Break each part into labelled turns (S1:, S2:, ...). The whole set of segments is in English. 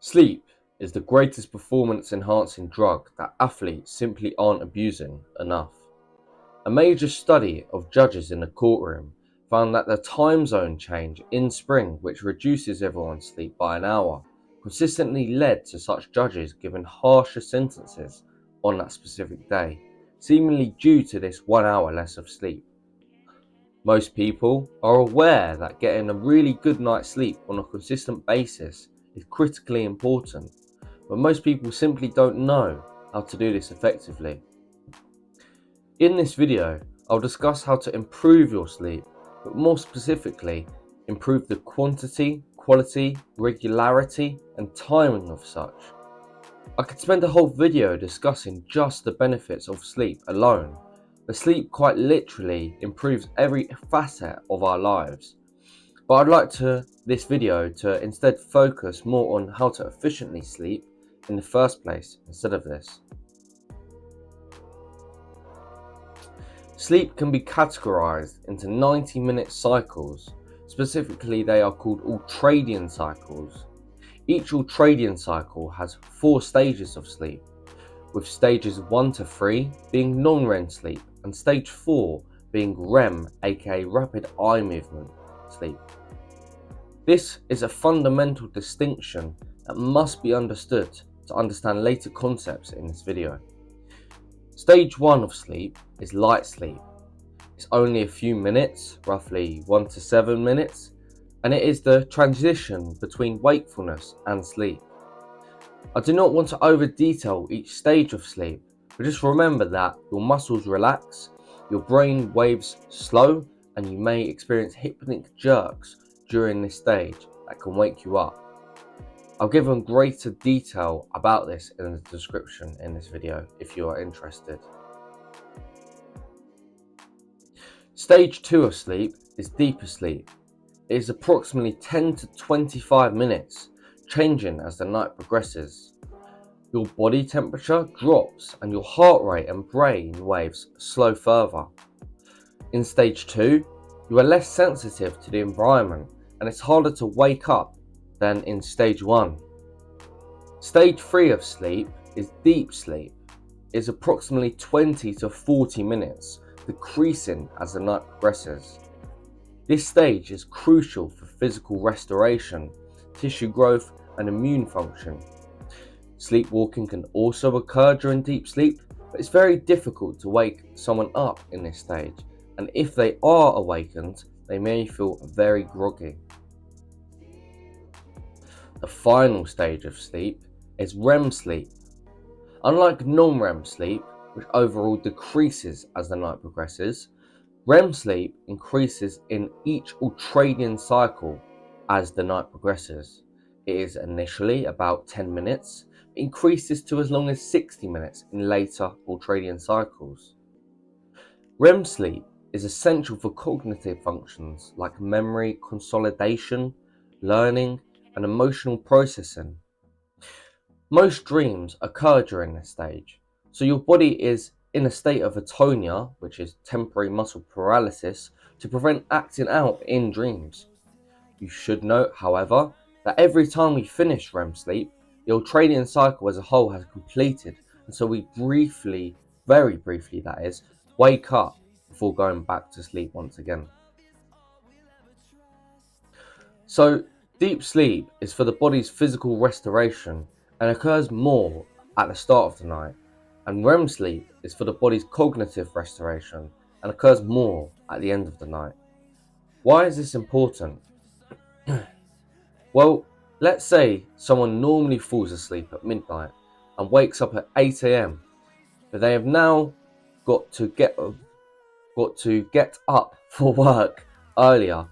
S1: Sleep is the greatest performance enhancing drug that athletes simply aren't abusing enough. A major study of judges in the courtroom found that the time zone change in spring, which reduces everyone's sleep by an hour, consistently led to such judges given harsher sentences on that specific day, seemingly due to this 1 hour less of sleep. Most people are aware that getting a really good night's sleep on a consistent basis is critically important, but most people simply don't know how to do this effectively. In this video, I'll discuss how to improve your sleep, but more specifically, improve the quantity, quality, regularity, and timing of such. I could spend a whole video discussing just the benefits of sleep alone, but sleep quite literally improves every facet of our lives. But I'd like this video to instead focus more on how to efficiently sleep in the first place instead of this. Sleep can be categorized into 90-minute cycles. Specifically, they are called ultradian cycles. Each ultradian cycle has 4 stages of sleep, with stages 1 to 3 being non-REM sleep and stage 4 being REM, aka rapid eye movement sleep. This is a fundamental distinction that must be understood to understand later concepts in this video. Stage 1 of sleep is light sleep. It's only a few minutes, roughly 1 to 7 minutes, and it is the transition between wakefulness and sleep. I do not want to over detail each stage of sleep, but just remember that your muscles relax, your brain waves slow, and you may experience hypnic jerks during this stage that can wake you up. I'll give in greater detail about this in the description in this video if you are interested. Stage 2 of sleep is deeper sleep. It is approximately 10 to 25 minutes, changing as the night progresses. Your body temperature drops and your heart rate and brain waves slow further. In stage 2, you are less sensitive to the environment and it's harder to wake up than in stage 1. Stage 3 of sleep is deep sleep. It is approximately 20 to 40 minutes, decreasing as the night progresses. This stage is crucial for physical restoration, tissue growth, and immune function. Sleepwalking can also occur during deep sleep, but it's very difficult to wake someone up in this stage, and if they are awakened, they may feel very groggy. The final stage of sleep is REM sleep. Unlike non-REM sleep, which overall decreases as the night progresses, REM sleep increases in each ultradian cycle as the night progresses. It is initially about 10 minutes, but increases to as long as 60 minutes in later ultradian cycles. REM sleep is essential for cognitive functions like memory consolidation, learning, and emotional processing. Most dreams occur during this stage, so your body is in a state of atonia, which is temporary muscle paralysis, to prevent acting out in dreams. You should note, however, that every time we finish REM sleep, the ultradian cycle as a whole has completed, and so we very briefly that is, wake up before going back to sleep once again. So, deep sleep is for the body's physical restoration and occurs more at the start of the night, and REM sleep is for the body's cognitive restoration and occurs more at the end of the night. Why is this important? Well, let's say someone normally falls asleep at midnight and wakes up at 8 AM, but they have now got to get up for work earlier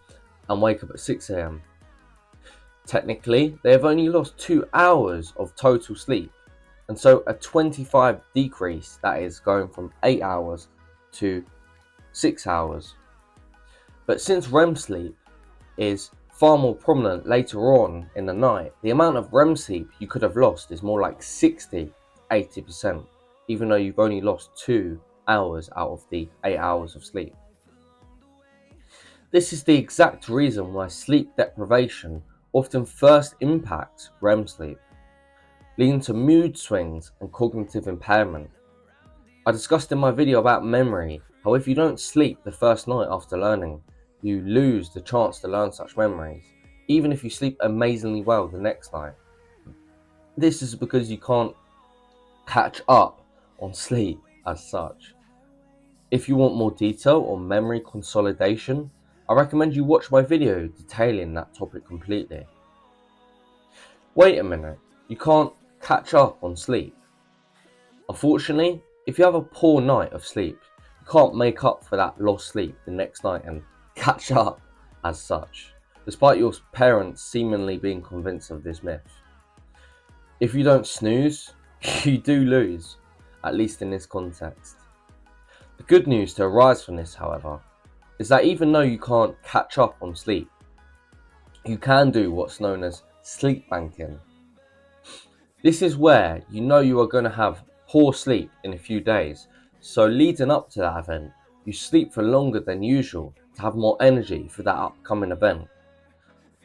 S1: and wake up at 6 AM. Technically, they have only lost 2 hours of total sleep, and so a 25 decrease, that is going from 8 hours to 6 hours. But since REM sleep is far more prominent later on in the night, the amount of REM sleep you could have lost is more like 60-80%, even though you've only lost 2 hours out of the 8 hours of sleep. This is the exact reason why sleep deprivation often first impacts REM sleep. leading to mood swings and cognitive impairment. I discussed in my video about memory how if you don't sleep the first night after learning, you lose the chance to learn such memories, even if you sleep amazingly well the next night. This is because you can't catch up on sleep as such. If you want more detail on memory consolidation, I recommend you watch my video detailing that topic completely. Wait a minute, you can't catch up on sleep. Unfortunately, if you have a poor night of sleep, you can't make up for that lost sleep the next night and catch up as such, despite your parents seemingly being convinced of this myth. If you don't snooze, you do lose, at least in this context. The good news to arise from this, however, is that even though you can't catch up on sleep, you can do what's known as sleep banking. This is where you know you are going to have poor sleep in a few days, so leading up to that event, you sleep for longer than usual to have more energy for that upcoming event,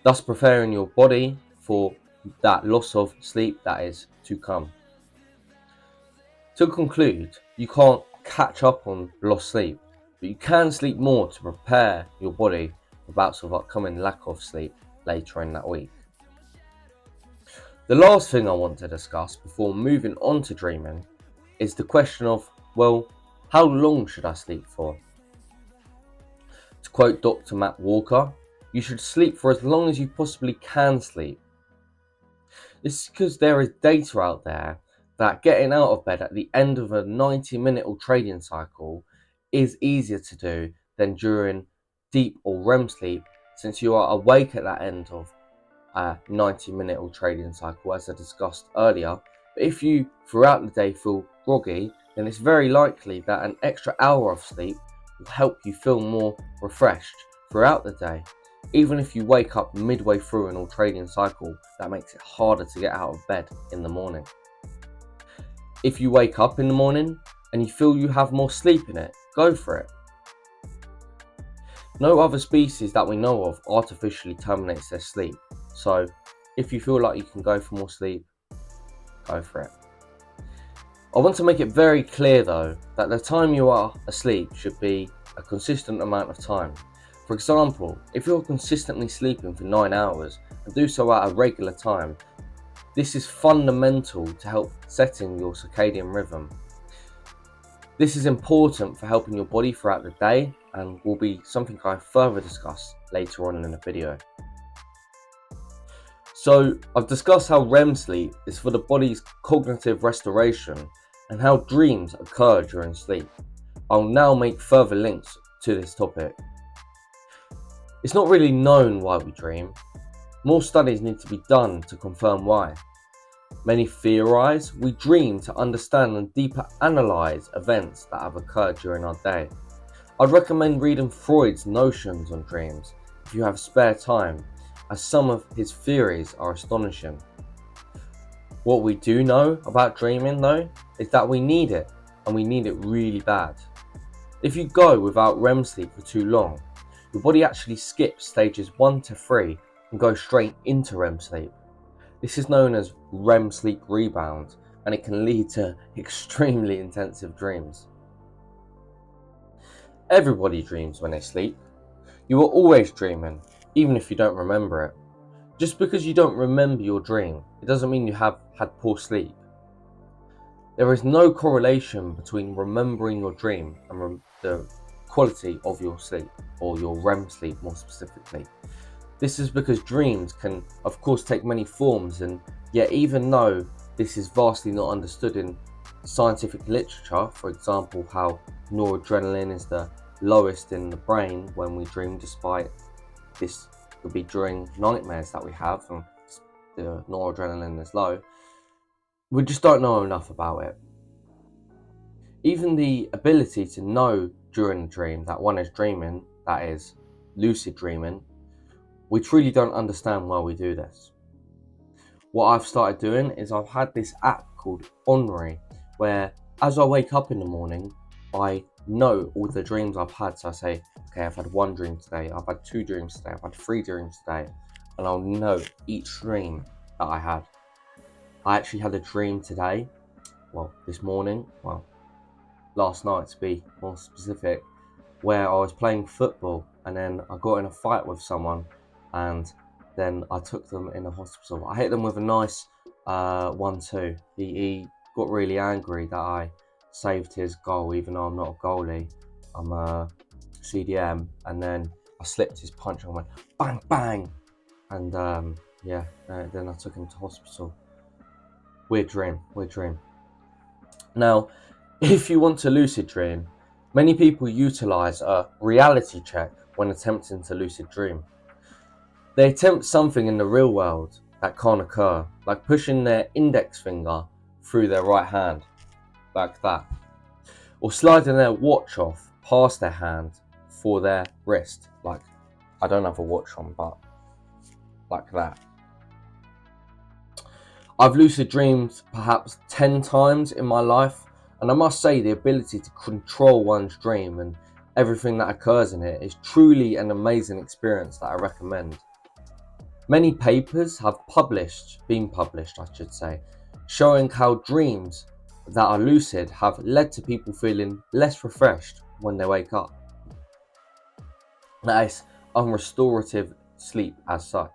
S1: thus preparing your body for that loss of sleep that is to come. To conclude, you can't catch up on lost sleep, but you can sleep more to prepare your body for bouts of upcoming lack of sleep later in that week. The last thing I want to discuss before moving on to dreaming is the question of, well, how long should I sleep for? To quote Dr. Matt Walker, you should sleep for as long as you possibly can sleep. This is because there is data out there that getting out of bed at the end of a 90-minute ultradian cycle is easier to do than during deep or REM sleep, since you are awake at that end of a 90-minute ultradian cycle, as I discussed earlier. But if you throughout the day feel groggy, then it's very likely that an extra hour of sleep will help you feel more refreshed throughout the day. Even if you wake up midway through an ultradian cycle, that makes it harder to get out of bed in the morning. If you wake up in the morning and you feel you have more sleep in it, go for it. No other species that we know of artificially terminates their sleep, so if you feel like you can go for more sleep, go for it. I want to make it very clear though that the time you are asleep should be a consistent amount of time. For example, if you're consistently sleeping for 9 hours and do so at a regular time, this is fundamental to help setting your circadian rhythm. This is important for helping your body throughout the day and will be something I further discuss later on in the video. So I've discussed how REM sleep is for the body's cognitive restoration and how dreams occur during sleep. I'll now make further links to this topic. It's not really known why we dream. More studies need to be done to confirm why. Many theorize we dream to understand and deeper analyze events that have occurred during our day. I'd recommend reading Freud's notions on dreams if you have spare time, as some of his theories are astonishing. What we do know about dreaming though is that we need it, and we need it really bad. If you go without REM sleep for too long, your body actually skips stages 1 to 3 and goes straight into REM sleep. This is known as REM sleep rebound, and it can lead to extremely intensive dreams. Everybody dreams when they sleep. You are always dreaming, even if you don't remember it. Just because you don't remember your dream, it doesn't mean you have had poor sleep. There is no correlation between remembering your dream and the quality of your sleep, or your REM sleep more specifically. This is because dreams can of course take many forms, and yet even though this is vastly not understood in scientific literature, for example how noradrenaline is the lowest in the brain when we dream, despite this could be during nightmares that we have and the noradrenaline is low, we just don't know enough about it. Even the ability to know during a dream that one is dreaming, that is lucid dreaming, we truly don't understand why we do this. What I've started doing is I've had this app called Onry, where as I wake up in the morning, I know all the dreams I've had. So I say, okay, I've had 1 dream today, I've had 2 dreams today, I've had 3 dreams today, and I'll know each dream that I had. I actually had a dream today, this morning, last night to be more specific, where I was playing football and then I got in a fight with someone and then I took them in the hospital. I hit them with a nice 1-2. He got really angry that I saved his goal, even though I'm not a goalie. I'm a CDM, and then I slipped his punch and went bang bang, and then I took him to hospital. Weird dream. Now, if you want to lucid dream, many people utilize a reality check when attempting to lucid dream. They attempt something in the real world that can't occur, like pushing their index finger through their right hand, like that, or sliding their watch off past their hand for their wrist, like, I don't have a watch on, but like that. I've lucid dreamed perhaps 10 times in my life, and I must say the ability to control one's dream and everything that occurs in it is truly an amazing experience that I recommend. Many papers have been published, showing how dreams that are lucid have led to people feeling less refreshed when they wake up. That is unrestorative sleep as such.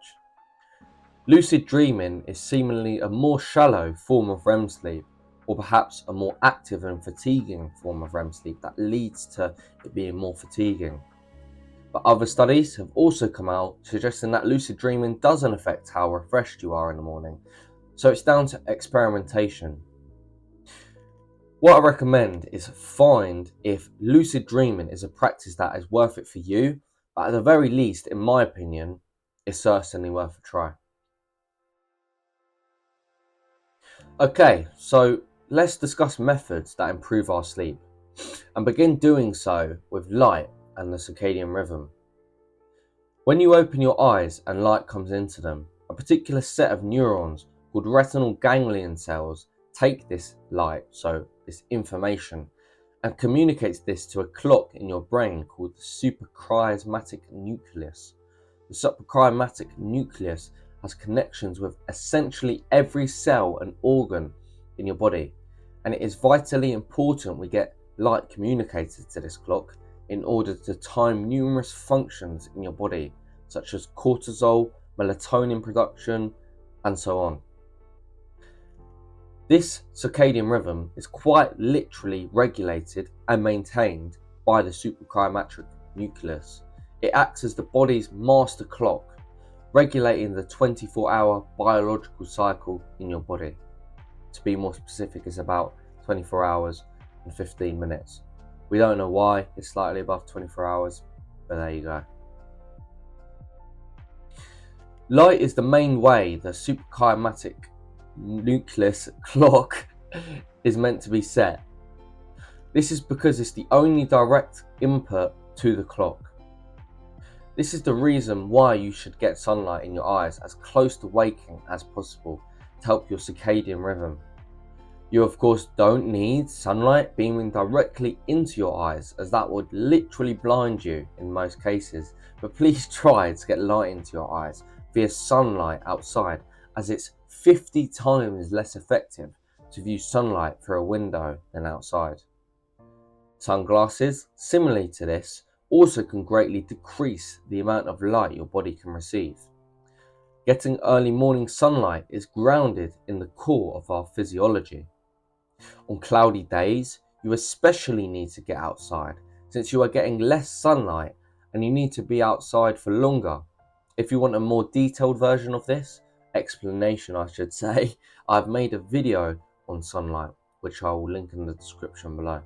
S1: Lucid dreaming is seemingly a more shallow form of REM sleep, or perhaps a more active and fatiguing form of REM sleep that leads to it being more fatiguing. But other studies have also come out suggesting that lucid dreaming doesn't affect how refreshed you are in the morning, so it's down to experimentation. What I recommend is find if lucid dreaming is a practice that is worth it for you, but at the very least, in my opinion, it's certainly worth a try. Okay, so let's discuss methods that improve our sleep, and begin doing so with light and the circadian rhythm. When you open your eyes and light comes into them, a particular set of neurons called retinal ganglion cells take this light, so this information, and communicates this to a clock in your brain called the suprachiasmatic nucleus. The suprachiasmatic nucleus has connections with essentially every cell and organ in your body, and it is vitally important we get light communicated to this clock in order to time numerous functions in your body, such as cortisol, melatonin production, and so on. This circadian rhythm is quite literally regulated and maintained by the suprachiasmatic nucleus. It acts as the body's master clock, regulating the 24-hour biological cycle in your body. To be more specific, it's about 24 hours and 15 minutes. We don't know why it's slightly above 24 hours, but there you go. Light is the main way the suprachiasmatic nucleus clock is meant to be set. This is because it's the only direct input to the clock. This is the reason why you should get sunlight in your eyes as close to waking as possible to help your circadian rhythm. You of course don't need sunlight beaming directly into your eyes, as that would literally blind you in most cases, but please try to get light into your eyes via sunlight outside, as it's 50 times less effective to view sunlight through a window than outside. Sunglasses, similarly to this, also can greatly decrease the amount of light your body can receive. Getting early morning sunlight is grounded in the core of our physiology. On cloudy days, you especially need to get outside, since you are getting less sunlight and you need to be outside for longer. If you want a more detailed version of this, explanation I've made a video on sunlight, which I will link in the description below.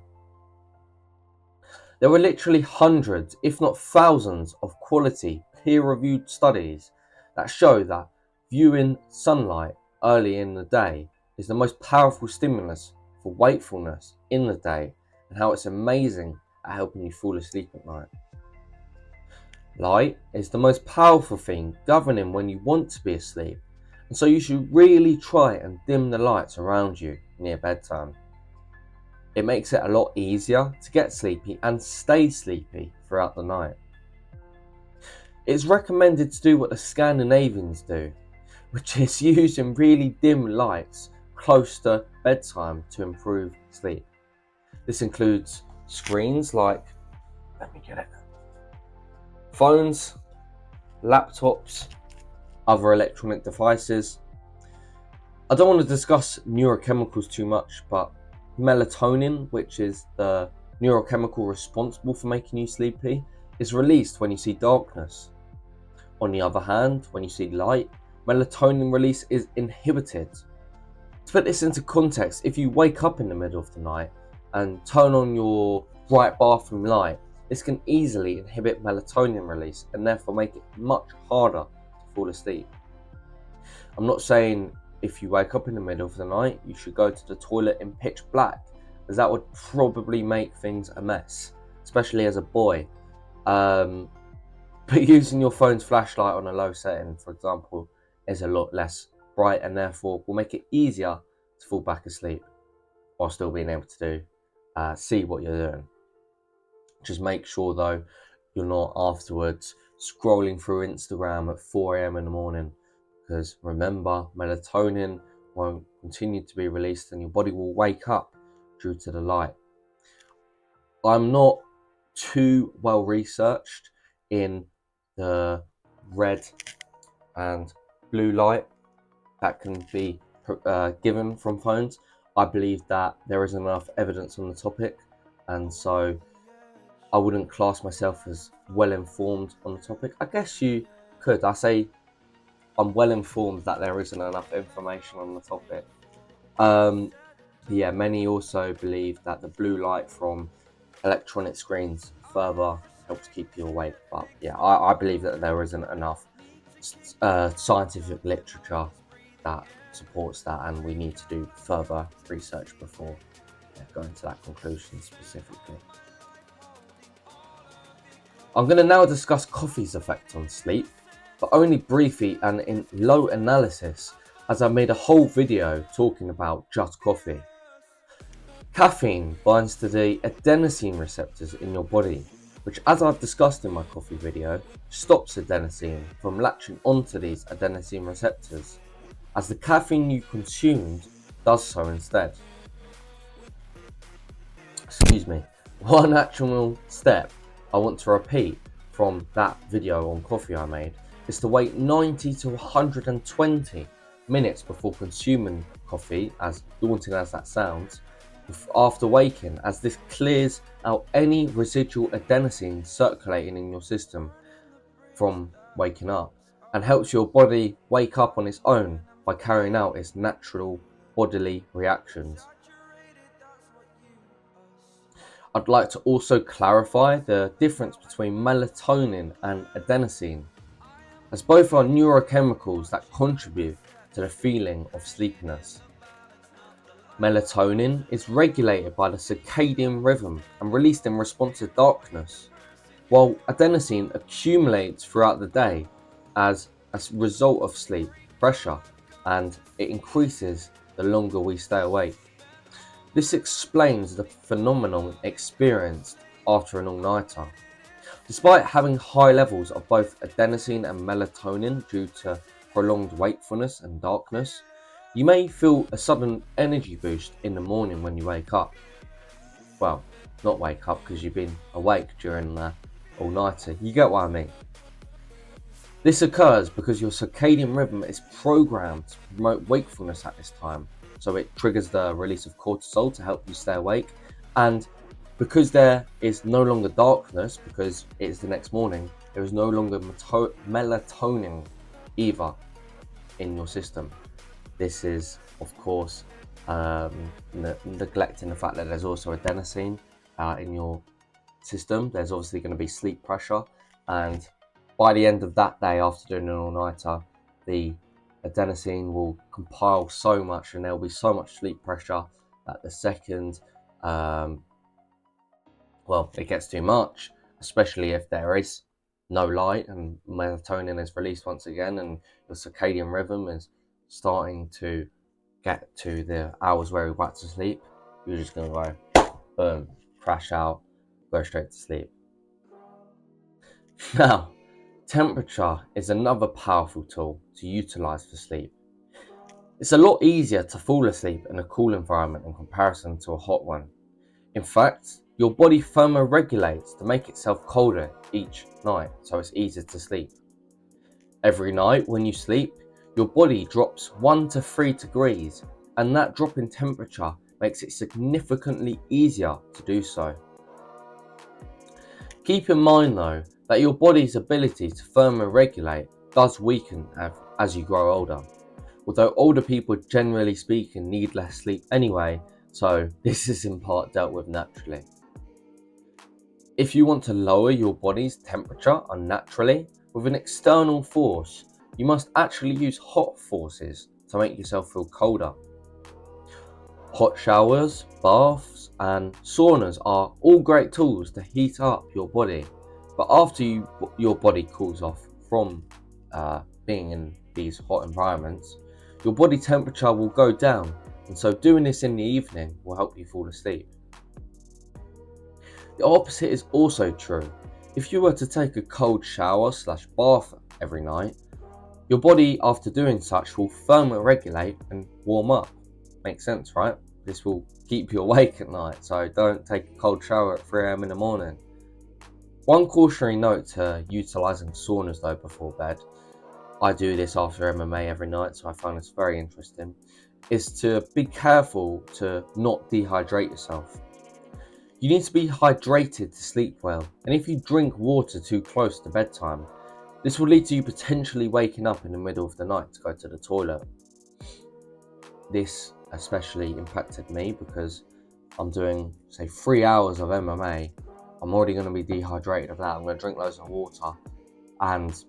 S1: There were literally hundreds, if not thousands, of quality peer-reviewed studies that show that viewing sunlight early in the day is the most powerful stimulus for wakefulness in the day, and how it's amazing at helping you fall asleep at night. Light is the most powerful thing governing when you want to be asleep, and so you should really try and dim the lights around you near bedtime. It makes it a lot easier to get sleepy and stay sleepy throughout the night. It's recommended to do what the Scandinavians do, which is used in really dim lights close to bedtime to improve sleep. This includes screens like, let me get it, phones, laptops, other electronic devices. I don't want to discuss neurochemicals too much, but melatonin, which is the neurochemical responsible for making you sleepy, is released when you see darkness. On the other hand, when you see light, melatonin release is inhibited. To put this into context, if you wake up in the middle of the night and turn on your bright bathroom light, this can easily inhibit melatonin release and therefore make it much harder to fall asleep. I'm not saying if you wake up in the middle of the night, you should go to the toilet in pitch black, as that would probably make things a mess, especially as a boy. But using your phone's flashlight on a low setting, for example, is a lot less bright and therefore will make it easier to fall back asleep while still being able to see what you're doing. Just make sure though you're not afterwards scrolling through Instagram at 4 a.m. in the morning, because remember, melatonin won't continue to be released and your body will wake up due to the light. I'm not too well researched in the red and blue light that can be given from phones. I believe that there isn't enough evidence on the topic, and so I wouldn't class myself as well informed on the topic. I guess you could. I say I'm well informed that there isn't enough information on the topic. Yeah, many also believe that the blue light from electronic screens further helps keep you awake. But yeah, I believe that there isn't enough scientific literature that supports that, and we need to do further research before going to that conclusion specifically. I'm going to now discuss coffee's effect on sleep, but only briefly and in low analysis, as I made a whole video talking about just coffee. Caffeine binds to the adenosine receptors in your body, which, as I've discussed in my coffee video, stops adenosine from latching onto these adenosine receptors, as the caffeine you consumed does so instead. Excuse me. One actual step I want to repeat from that video on coffee I made is to wait 90 to 120 minutes before consuming coffee, as daunting as that sounds, after waking, as this clears out any residual adenosine circulating in your system from waking up and helps your body wake up on its own by carrying out its natural bodily reactions. I'd like to also clarify the difference between melatonin and adenosine, as both are neurochemicals that contribute to the feeling of sleepiness. Melatonin is regulated by the circadian rhythm and released in response to darkness, while adenosine accumulates throughout the day as a result of sleep pressure, and it increases the longer we stay awake. This explains the phenomenon experienced after an all-nighter. Despite having high levels of both adenosine and melatonin due to prolonged wakefulness and darkness, you may feel a sudden energy boost in the morning when you wake up. Well, not wake up because you've been awake during the all-nighter. You get what I mean. This occurs because your circadian rhythm is programmed to promote wakefulness at this time, so it triggers the release of cortisol to help you stay awake, and because there is no longer darkness, because it is the next morning, there is no longer melatonin either in your system. This is, of course, neglecting the fact that there's also adenosine in your system. There's obviously going to be sleep pressure, and by the end of that day, after doing an all-nighter, the adenosine will compile so much and there will be so much sleep pressure that the second it gets too much, especially if there is no light and melatonin is released once again and your circadian rhythm is starting to get to the hours where you're back to sleep, you're just going to go boom, crash out, go straight to sleep. Now, Temperature is another powerful tool to utilise for sleep. It's a lot easier to fall asleep in a cool environment in comparison to a hot one. In fact, your body thermoregulates to make itself colder each night, so it's easier to sleep. Every night when you sleep, your body drops 1 to 3 degrees, and that drop in temperature makes it significantly easier to do so. Keep in mind though, that your body's ability to thermoregulate does weaken as you grow older. Although older people generally speaking need less sleep anyway, so this is in part dealt with naturally. If you want to lower your body's temperature unnaturally with an external force, you must actually use hot forces to make yourself feel colder. Hot showers, baths, and saunas are all great tools to heat up your body, but after your body cools off from being in these hot environments, your body temperature will go down, and so doing this in the evening will help you fall asleep. The opposite is also true. If you were to take a cold shower/bath every night, your body after doing such will thermoregulate and warm up. Makes sense, right? This will keep you awake at night, so don't take a cold shower at 3 AM in the morning. One cautionary note to utilising saunas though before bed, I do this after MMA every night, so I find this very interesting, is to be careful to not dehydrate yourself. You need to be hydrated to sleep well, and if you drink water too close to bedtime, this will lead to you potentially waking up in the middle of the night to go to the toilet. This especially impacted me because I'm doing, say, 3 hours of MMA. I'm already going to be dehydrated of that. I'm going to drink loads of water, and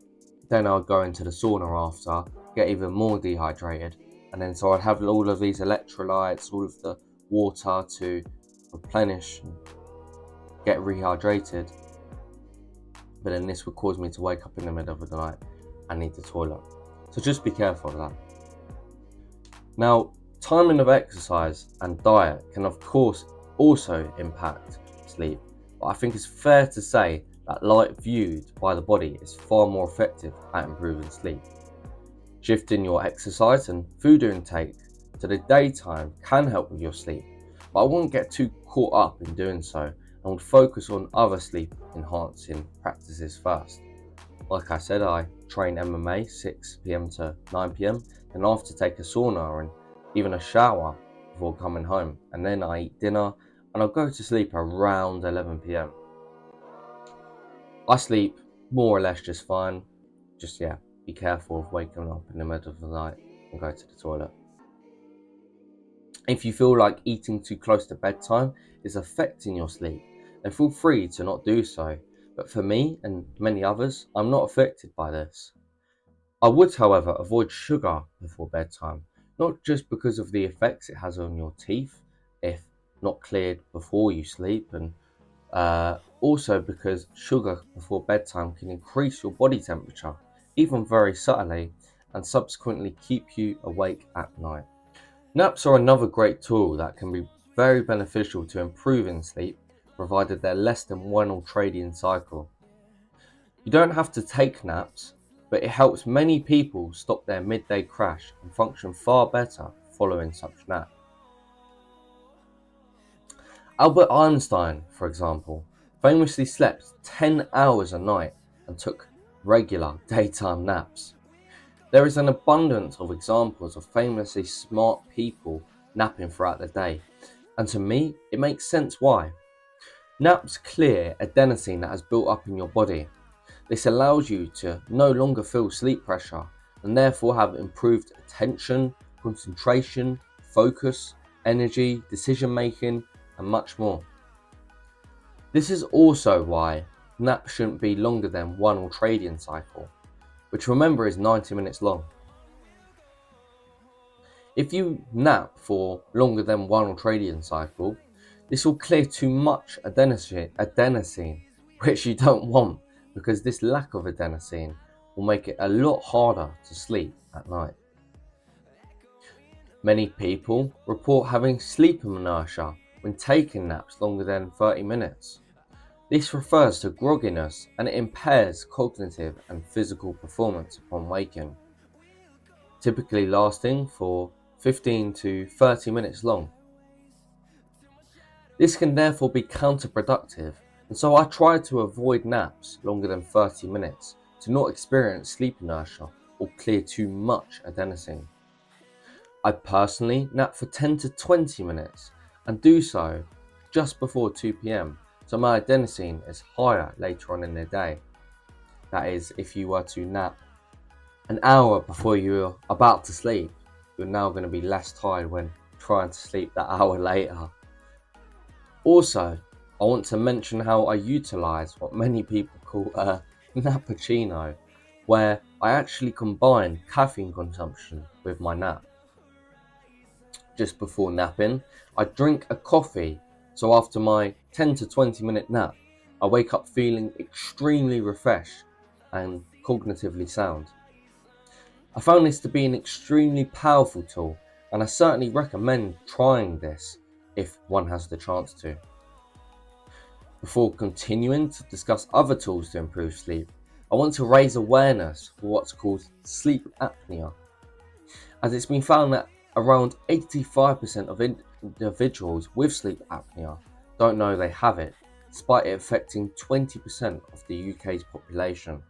S1: then I'll go into the sauna after, get even more dehydrated, and then so I'd have all of these electrolytes, all of the water to replenish and get rehydrated, but then this would cause me to wake up in the middle of the night and need the toilet. So just be careful of that. Now, timing of exercise and diet can of course also impact sleep, but I think it's fair to say that light viewed by the body is far more effective at improving sleep. Shifting your exercise and food intake to the daytime can help with your sleep, but I wouldn't get too caught up in doing so and would focus on other sleep enhancing practices first. Like I said, I train MMA 6 PM to 9 PM, and after take a sauna and even a shower before coming home, and then I eat dinner and I'll go to sleep around 11 PM. I sleep more or less just fine, just be careful of waking up in the middle of the night and go to the toilet. If you feel like eating too close to bedtime is affecting your sleep, then feel free to not do so, but for me and many others, I'm not affected by this. I would, however, avoid sugar before bedtime, not just because of the effects it has on your teeth if not cleared before you sleep, and also because sugar before bedtime can increase your body temperature, even very subtly, and subsequently keep you awake at night. Naps are another great tool that can be very beneficial to improving sleep, provided they're less than 1 ultradian cycle. You don't have to take naps, but it helps many people stop their midday crash and function far better following such nap. Albert Einstein, for example, famously slept 10 hours a night and took regular daytime naps. There is an abundance of examples of famously smart people napping throughout the day, and to me, it makes sense why. Naps clear adenosine that has built up in your body. This allows you to no longer feel sleep pressure and therefore have improved attention, concentration, focus, energy, decision making, and much more. This is also why naps shouldn't be longer than 1 ultradian cycle, which remember is 90 minutes long. If you nap for longer than 1 ultradian cycle, this will clear too much adenosine, which you don't want, because this lack of adenosine will make it a lot harder to sleep at night. Many people report having sleep inertia when taking naps longer than 30 minutes. This refers to grogginess and it impairs cognitive and physical performance upon waking, typically lasting for 15 to 30 minutes long. This can therefore be counterproductive, and so I try to avoid naps longer than 30 minutes to not experience sleep inertia or clear too much adenosine. I personally nap for 10 to 20 minutes and do so just before 2 p.m, so my adenosine is higher later on in the day. That is, if you were to nap an hour before you're about to sleep, you're now going to be less tired when trying to sleep that hour later. Also, I want to mention how I utilise what many people call a nappuccino, where I actually combine caffeine consumption with my nap. Just before napping, I drink a coffee, so after my 10 to 20 minute nap, I wake up feeling extremely refreshed and cognitively sound. I found this to be an extremely powerful tool, and I certainly recommend trying this if one has the chance to. Before continuing to discuss other tools to improve sleep, I want to raise awareness for what's called sleep apnea, as it's been found that around 85% of individuals with sleep apnea don't know they have it, despite it affecting 20% of the UK's population.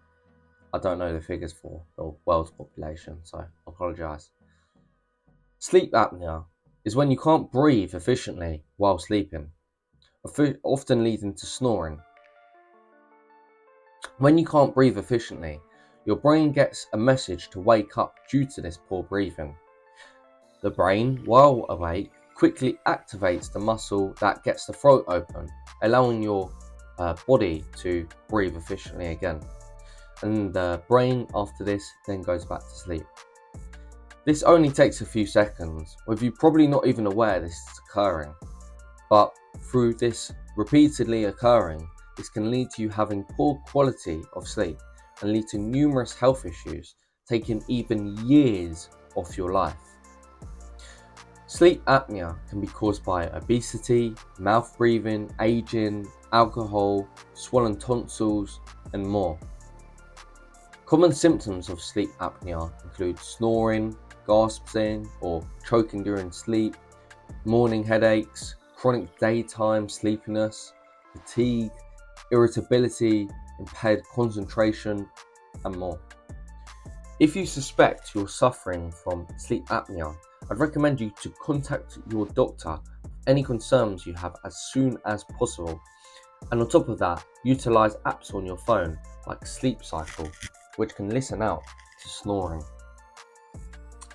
S1: I don't know the figures for the world's population, so I apologise. Sleep apnea is when you can't breathe efficiently while sleeping, often leading to snoring. When you can't breathe efficiently, your brain gets a message to wake up due to this poor breathing. The brain, while awake, quickly activates the muscle that gets the throat open, allowing your body to breathe efficiently again. And the brain after this then goes back to sleep. This only takes a few seconds, with you probably not even aware this is occurring. But through this repeatedly occurring, this can lead to you having poor quality of sleep and lead to numerous health issues, taking even years off your life. Sleep apnea can be caused by obesity, mouth breathing, aging, alcohol, swollen tonsils, and more. Common symptoms of sleep apnea include snoring, gasping or choking during sleep, morning headaches, chronic daytime sleepiness, fatigue, irritability, impaired concentration, and more. If you suspect you're suffering from sleep apnea, I'd recommend you to contact your doctor with any concerns you have as soon as possible. And on top of that, utilise apps on your phone like Sleep Cycle, which can listen out to snoring.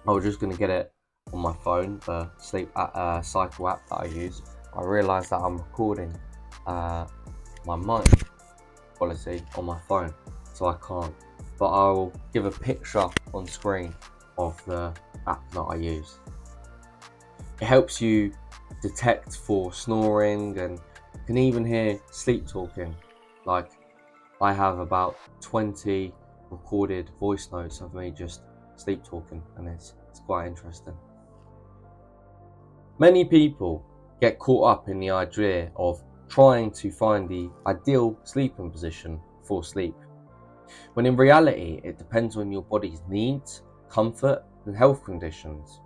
S1: I was just going to get it on my phone, the Sleep Cycle app that I use. I realised that I'm recording my mic quality on my phone, so I can't. But I'll give a picture on screen of the app that I use. It helps you detect for snoring and you can even hear sleep talking. Like I have about 20 recorded voice notes of me just sleep talking, and it's quite interesting. Many people get caught up in the idea of trying to find the ideal sleeping position for sleep, when in reality it depends on your body's needs, comfort and health conditions.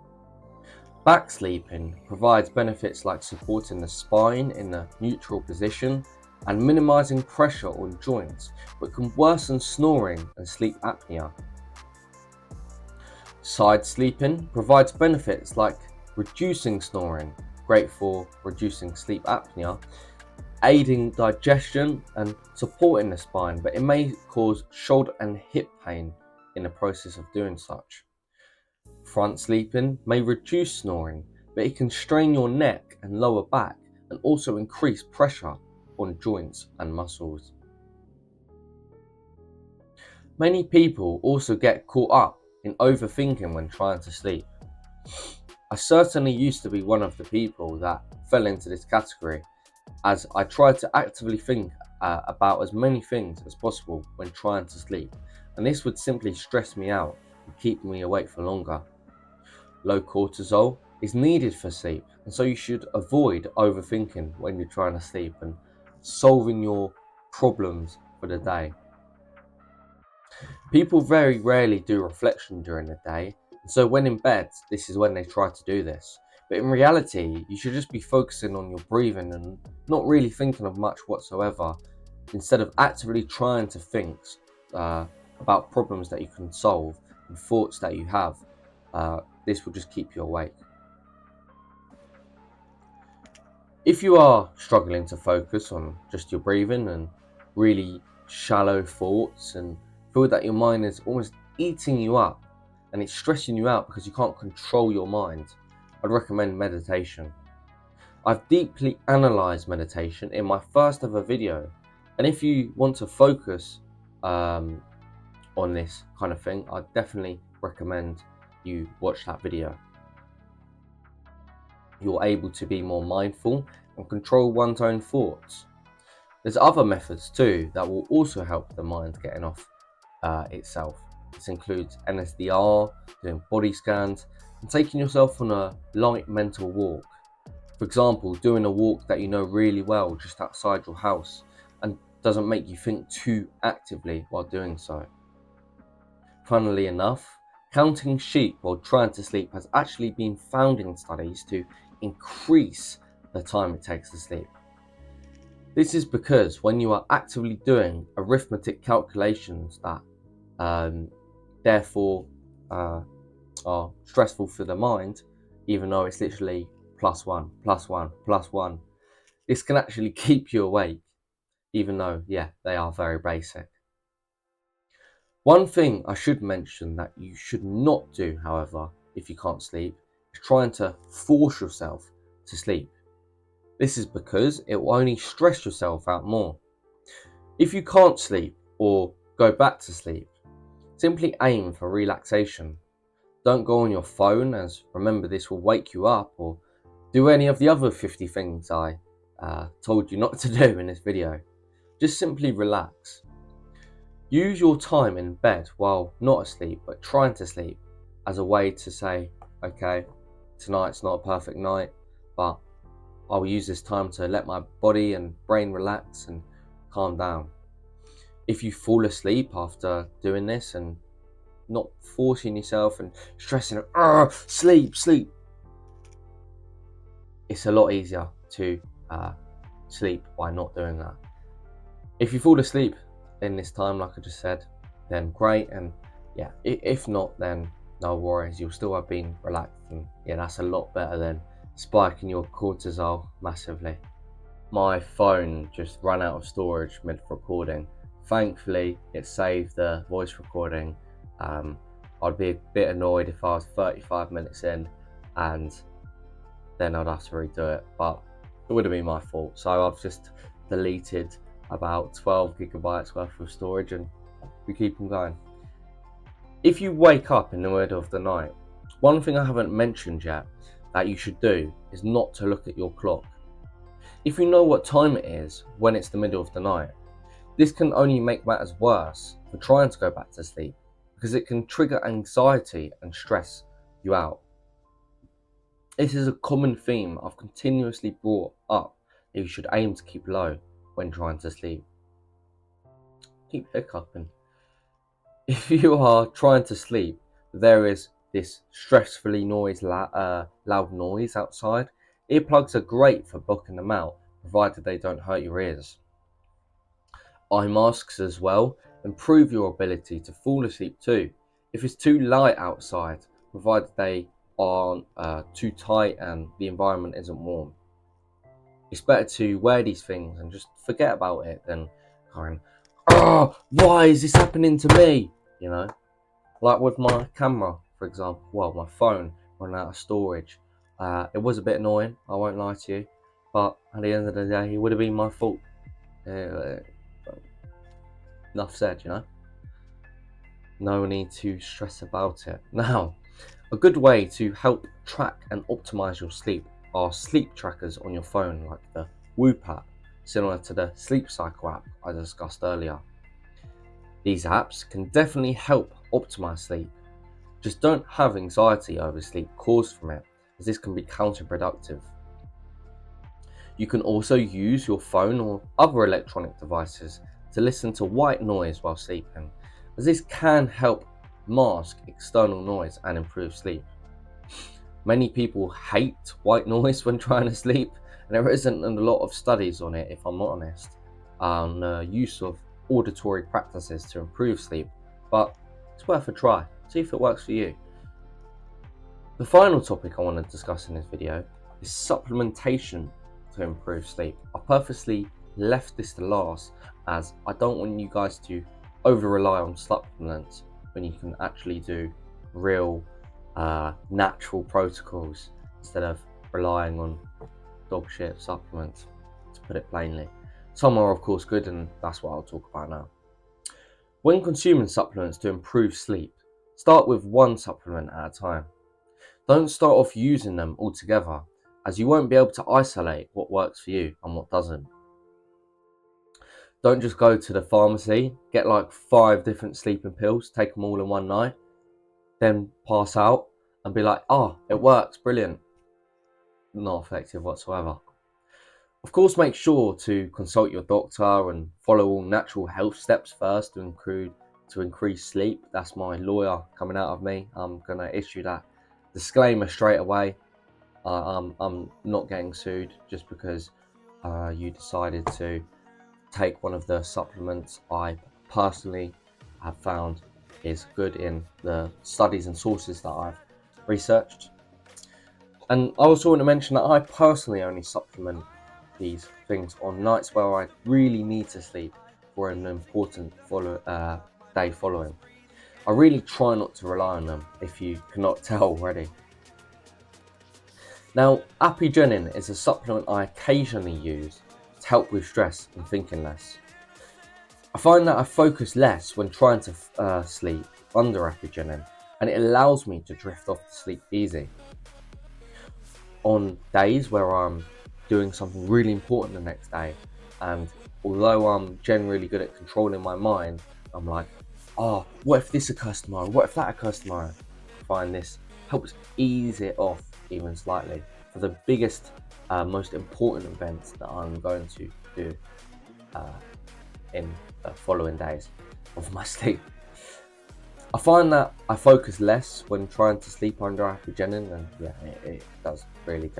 S1: Back sleeping provides benefits like supporting the spine in a neutral position and minimizing pressure on joints, but can worsen snoring and sleep apnea. Side sleeping provides benefits like reducing snoring, great for reducing sleep apnea, aiding digestion and supporting the spine, but it may cause shoulder and hip pain in the process of doing such. Front sleeping may reduce snoring, but it can strain your neck and lower back and also increase pressure on joints and muscles. Many people also get caught up in overthinking when trying to sleep. I certainly used to be one of the people that fell into this category, as I tried to actively think about as many things as possible when trying to sleep, and this would simply stress me out and keep me awake for longer. Low cortisol is needed for sleep, and so you should avoid overthinking when you're trying to sleep and solving your problems for the day. People very rarely do reflection during the day, and so when in bed, this is when they try to do this. But in reality, you should just be focusing on your breathing and not really thinking of much whatsoever, instead of actively trying to think about problems that you can solve and thoughts that you have. This will just keep you awake. If you are struggling to focus on just your breathing and really shallow thoughts and feel that your mind is almost eating you up and it's stressing you out because you can't control your mind, I'd recommend meditation. I've deeply analysed meditation in my first ever video, and if you want to focus on this kind of thing, I'd definitely recommend you watch that video. You're able to be more mindful and control one's own thoughts. There's other methods too that will also help the mind getting off itself. This includes NSDR, doing body scans, and taking yourself on a light mental walk. For example, doing a walk that you know really well just outside your house and doesn't make you think too actively while doing so. Funnily enough, counting sheep while trying to sleep has actually been found in studies to increase the time it takes to sleep. This is because when you are actively doing arithmetic calculations that therefore are stressful for the mind, even though it's literally +1, +1, +1, this can actually keep you awake, even though, they are very basic. One thing I should mention that you should not do, however, if you can't sleep, is trying to force yourself to sleep. This is because it will only stress yourself out more. If you can't sleep or go back to sleep, simply aim for relaxation. Don't go on your phone, as remember this will wake you up, or do any of the other 50 things I told you not to do in this video. Just simply relax. Use your time in bed while not asleep but trying to sleep as a way to say, okay, tonight's not a perfect night, but I will use this time to let my body and brain relax and calm down. If you fall asleep after doing this and not forcing yourself and stressing, sleep, it's a lot easier to sleep by not doing that. If you fall asleep in this time, like I just said, then great, and if not, then no worries, you'll still have been relaxed, and that's a lot better than spiking your cortisol massively. My phone just ran out of storage mid-recording. Thankfully, it saved the voice recording. I'd be a bit annoyed if I was 35 minutes in and then I'd have to redo it, but it would have been my fault. So I've just deleted about 12 gigabytes worth of storage and we keep them going. If you wake up in the middle of the night, one thing I haven't mentioned yet that you should do is not to look at your clock. If you know what time it is when it's the middle of the night, this can only make matters worse for trying to go back to sleep, because it can trigger anxiety and stress you out. This is a common theme I've continuously brought up that you should aim to keep low when trying to sleep. Keep hiccuping. If you are trying to sleep, there is this stressfully loud noise outside. Earplugs are great for blocking them out, provided they don't hurt your ears. Eye masks as well improve your ability to fall asleep too, if it's too light outside, provided they aren't too tight and the environment isn't warm. It's better to wear these things and just forget about it than going, why is this happening to me? Like with my camera, for example, my phone running out of storage. It was a bit annoying, I won't lie to you, but at the end of the day, it would have been my fault. Enough said, No need to stress about it. Now, a good way to help track and optimize your sleep are sleep trackers on your phone, like the Whoop app, similar to the Sleep Cycle app I discussed earlier. These apps can definitely help optimize sleep. Just don't have anxiety over sleep caused from it, as this can be counterproductive. You can also use your phone or other electronic devices to listen to white noise while sleeping, as this can help mask external noise and improve sleep. Many people hate white noise when trying to sleep, and there isn't a lot of studies on it, if I'm not honest, on the use of auditory practices to improve sleep, but it's worth a try. See if it works for you. The final topic I want to discuss in this video is supplementation to improve sleep. I purposely left this to last as I don't want you guys to over rely on supplements when you can actually do real natural protocols instead of relying on dog shit supplements, to put it plainly. Some are of course good, and that's what I'll talk about now. When consuming supplements to improve sleep, start with one supplement at a time. Don't start off using them all together, as you won't be able to isolate what works for you and what doesn't. Don't just go to the pharmacy, get like 5 different sleeping pills, take them all in one night, then pass out and be like, oh, it works, brilliant. Not effective whatsoever. Of course, make sure to consult your doctor and follow all natural health steps first to increase sleep. That's my lawyer coming out of me. I'm going to issue that disclaimer straight away. I'm not getting sued just because you decided to take one of the supplements I personally have found is good in the studies and sources that I've researched. And I also want to mention that I personally only supplement these things on nights where I really need to sleep for an important day following. I really try not to rely on them, if you cannot tell already. Now, apigenin is a supplement I occasionally use to help with stress and thinking less. I find that I focus less when trying to sleep under apigenin, and it allows me to drift off to sleep easy. On days where I'm doing something really important the next day, and although I'm generally good at controlling my mind, I'm like, oh, what if this occurs tomorrow? What if that occurs tomorrow? I find this helps ease it off even slightly for the biggest, most important events that I'm going to do in the following days of my sleep. I find that I focus less when trying to sleep under apigenin, and yeah, it does really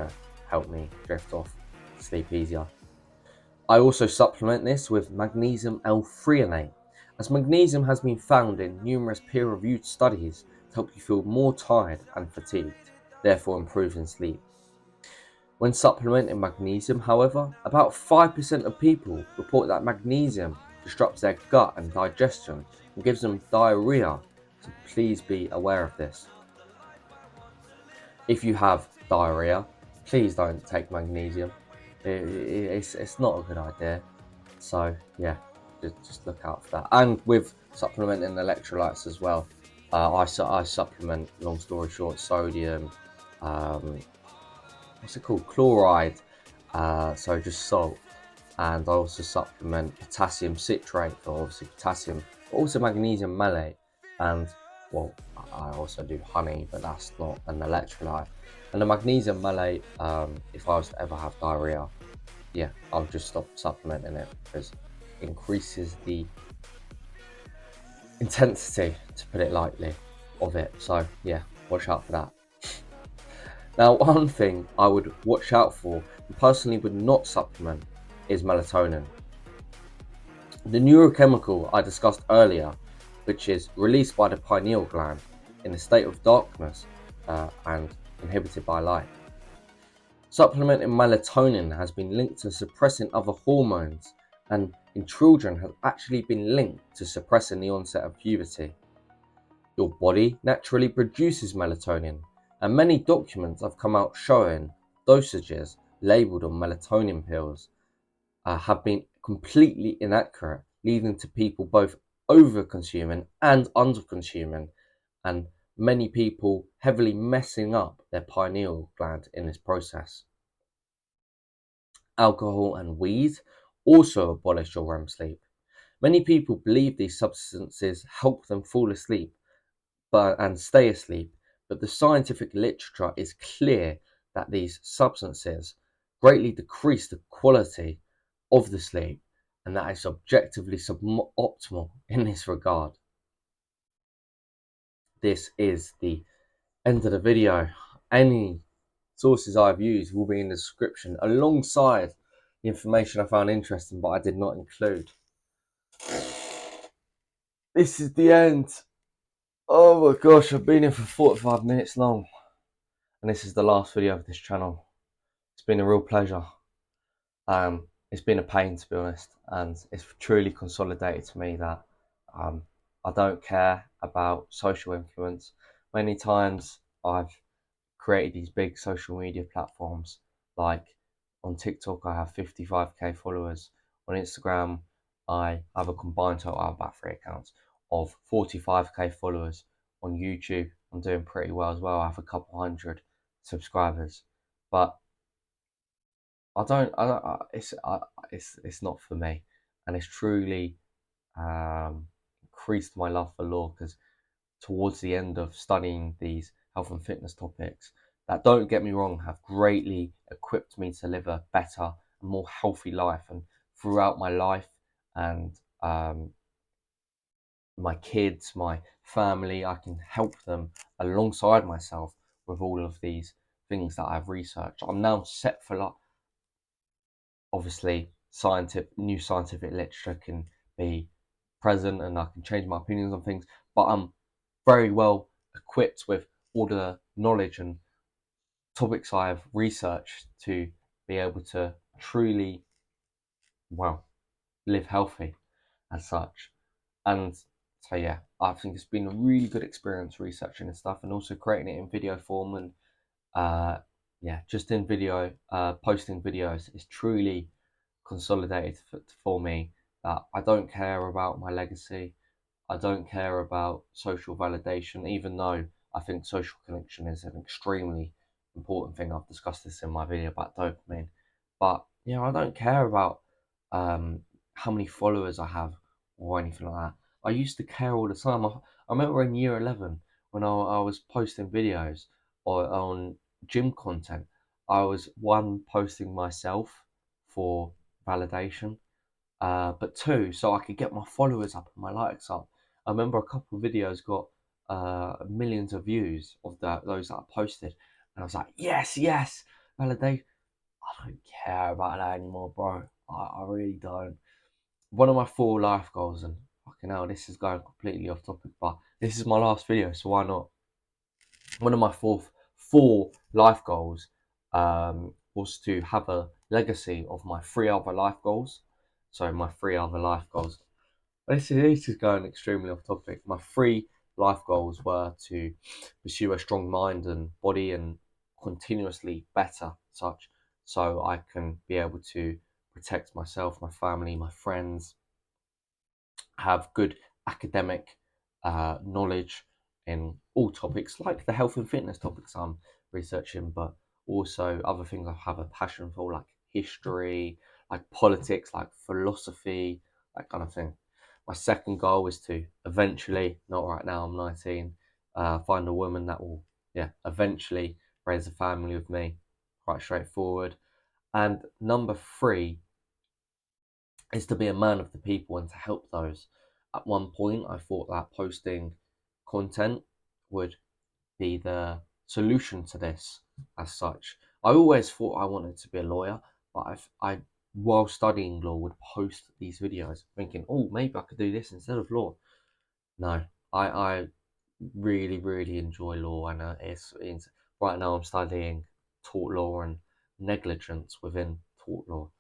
S1: help me drift off to sleep easier. I also supplement this with magnesium L-threonate, as magnesium has been found in numerous peer-reviewed studies to help you feel more tired and fatigued, therefore improving sleep. When supplementing magnesium, however, about 5% of people report that magnesium disrupts their gut and digestion and gives them diarrhea, so please be aware of this. If you have diarrhea, please don't take magnesium. It's not a good idea. So yeah, just look out for that. And with supplementing electrolytes as well, I supplement, long story short, sodium, what's it called, chloride, so just salt, and I also supplement potassium citrate for obviously potassium, but also magnesium malate, and well, I also do honey, but that's not an electrolyte. And the magnesium malate, if I was to ever have diarrhea, yeah, I'll just stop supplementing it because it increases the intensity, to put it lightly, of it. So yeah, watch out for that. Now, one thing I would watch out for and personally would not supplement is melatonin. The neurochemical I discussed earlier, which is released by the pineal gland in a state of darkness and inhibited by light. Supplementing melatonin has been linked to suppressing other hormones, and in children has actually been linked to suppressing the onset of puberty. Your body naturally produces melatonin, and many documents have come out showing dosages labelled on melatonin pills have been completely inaccurate, leading to people both over-consuming and under-consuming, and many people heavily messing up their pineal gland in this process. Alcohol and weed also abolish your REM sleep. Many people believe these substances help them fall asleep and stay asleep, but the scientific literature is clear that these substances greatly decrease the quality of the sleep, and that is objectively suboptimal in this regard. This is the end of the video. Any sources I've used will be in the description alongside the information I found interesting but I did not include. This is the end. Oh my gosh, I've been here for 45 minutes long, and this is the last video of this channel. It's been a real pleasure. It's been a pain, to be honest, and it's truly consolidated to me that I don't care about social influence. Many times I've created these big social media platforms, like on TikTok I have 55k followers, on Instagram I have a combined total of about 3 accounts of 45k followers, on YouTube I'm doing pretty well as well, I have a couple hundred subscribers, but it's not for me, and it's truly increased my love for law, because towards the end of studying these health and fitness topics, that, don't get me wrong, have greatly equipped me to live a better and more healthy life, and throughout my life and my kids, my family, I can help them alongside myself with all of these things that I've researched. I'm now set for life. Obviously, new scientific literature can be present and I can change my opinions on things, but I'm very well equipped with all the knowledge and topics I've researched to be able to truly, well, live healthy as such. And so yeah, I think it's been a really good experience researching this stuff and also creating it in video form, and yeah, just in video, posting videos is truly consolidated for me that I don't care about my legacy. I don't care about social validation, even though I think social connection is an extremely important thing. I've discussed this in my video about dopamine. But yeah, I don't care about how many followers I have or anything like that. I used to care all the time. I remember in year 11 when I was posting videos on gym content, I was posting myself for validation, but two, so I could get my followers up and my likes up. I remember a couple of videos got millions of views of those that I posted, and I was like, yes, validation. I don't care about that anymore, bro. I really don't. One of my 4 life goals, and fucking hell, this is going completely off topic, but this is my last video, so why not? One of my four life goals was to have a legacy of my 3 other life goals. So my 3 other life goals. This is going extremely off topic. My 3 life goals were to pursue a strong mind and body and continuously better such, so I can be able to protect myself, my family, my friends, have good academic knowledge in all topics, like the health and fitness topics I'm researching, but also other things I have a passion for, like history, like politics, like philosophy, that kind of thing. My second goal is to eventually, not right now, I'm 19, find a woman that will, eventually raise a family with me. Quite straightforward. And number 3 is to be a man of the people and to help those. At one point, I thought that posting content would be the solution to this as such. I always thought I wanted to be a lawyer, but I while studying law, would post these videos thinking, oh, maybe I could do this instead of law. No, I really enjoy law, and it's right now I'm studying tort law and negligence within tort law.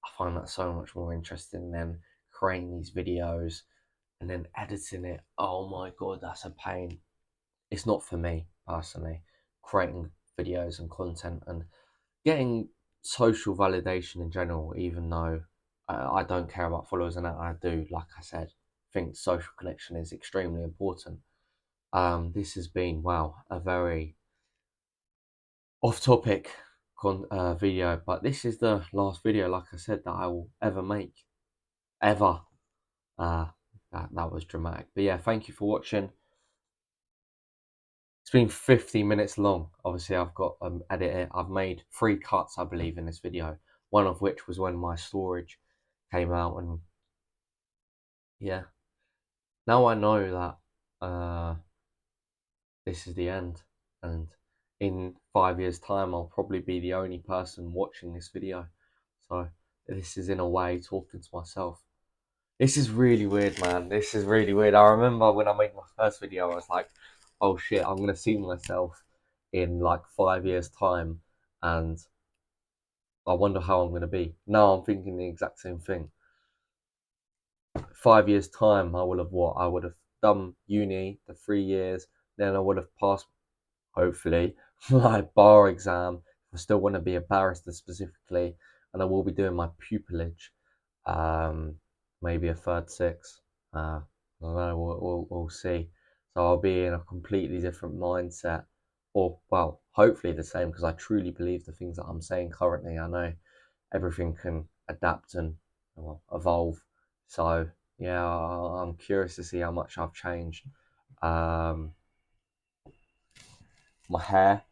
S1: I find that so much more interesting than creating these videos and then editing it. Oh my god, that's a pain. It's not for me personally, creating videos and content and getting social validation in general, even though I don't care about followers, and I do, like I said, think social connection is extremely important. This has been, wow, a very off-topic video, but this is the last video, like I said, that I will ever make, ever. That was dramatic, but yeah, thank you for watching. been 50 minutes long. Obviously, I've got edit it. I've made 3 cuts, I believe, in this video. One of which was when my storage came out, and yeah. Now I know that this is the end, and in 5 years' time, I'll probably be the only person watching this video. So this is in a way talking to myself. This is really weird, man. This is really weird. I remember when I made my first video, I was like, oh shit, I'm gonna see myself in like 5 years' time, and I wonder how I'm gonna be. Now I'm thinking the exact same thing. 5 years' time, I will have what? I would have done uni, the 3 years, then I would have passed, hopefully, my bar exam. I still want to be a barrister specifically, and I will be doing my pupillage, maybe a third six. I don't know, we'll see. So I'll be in a completely different mindset, or well, hopefully the same, because I truly believe the things that I'm saying currently. I know everything can adapt and evolve. So yeah, I'm curious to see how much I've changed. My hair,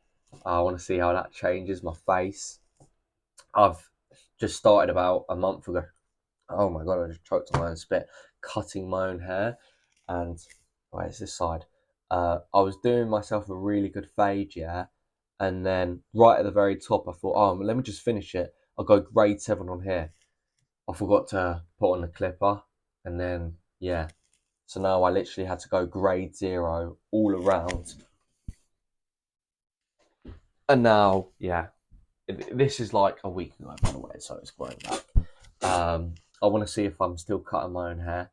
S1: I want to see how that changes. My face, I've just started about a month ago. Oh my god, I just choked on my own spit, cutting my own hair. And wait, it's this side. I was doing myself a really good fade, yeah, and then right at the very top, I thought, oh, let me just finish it. I'll go grade 7 on here. I forgot to put on the clipper, and then yeah, so now I literally had to go grade 0 all around. And now, yeah, this is like a week ago, by the way, so it's growing back. I want to see if I'm still cutting my own hair.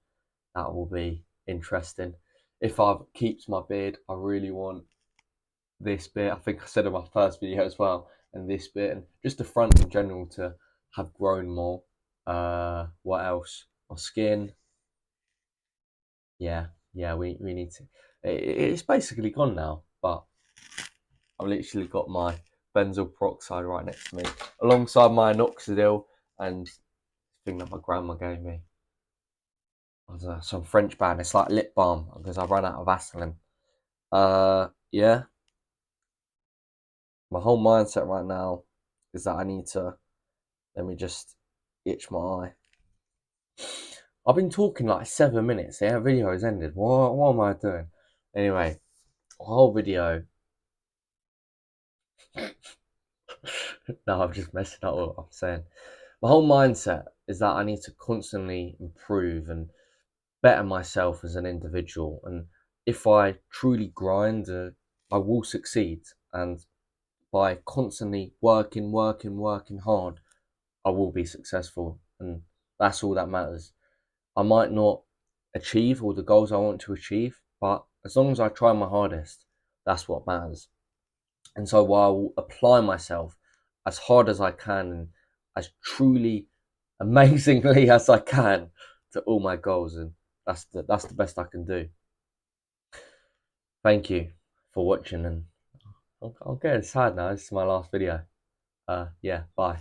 S1: That will be interesting. If I've keeps my beard, I really want this bit. I think I said in my first video as well, and this bit, and just the front in general to have grown more. What else? My skin. Yeah, we need to. It's basically gone now, but I've literally got my benzoyl peroxide right next to me, alongside my minoxidil and thing that my grandma gave me. It was some French brand. It's like lip balm because I ran out of Vaseline. Yeah. My whole mindset right now is that I need to. Let me just itch my eye. I've been talking like 7 minutes. The video has ended. What am I doing? Anyway, the whole video. No, I'm just messing up what I'm saying. My whole mindset is that I need to constantly improve and better myself as an individual. And if I truly grind, I will succeed. And by constantly working hard, I will be successful. And that's all that matters. I might not achieve all the goals I want to achieve, but as long as I try my hardest, that's what matters. And so I will apply myself as hard as I can and as truly amazingly as I can to all my goals, and that's the best I can do. Thank you for watching, and I'll get sad now. This is my last video. Yeah, bye.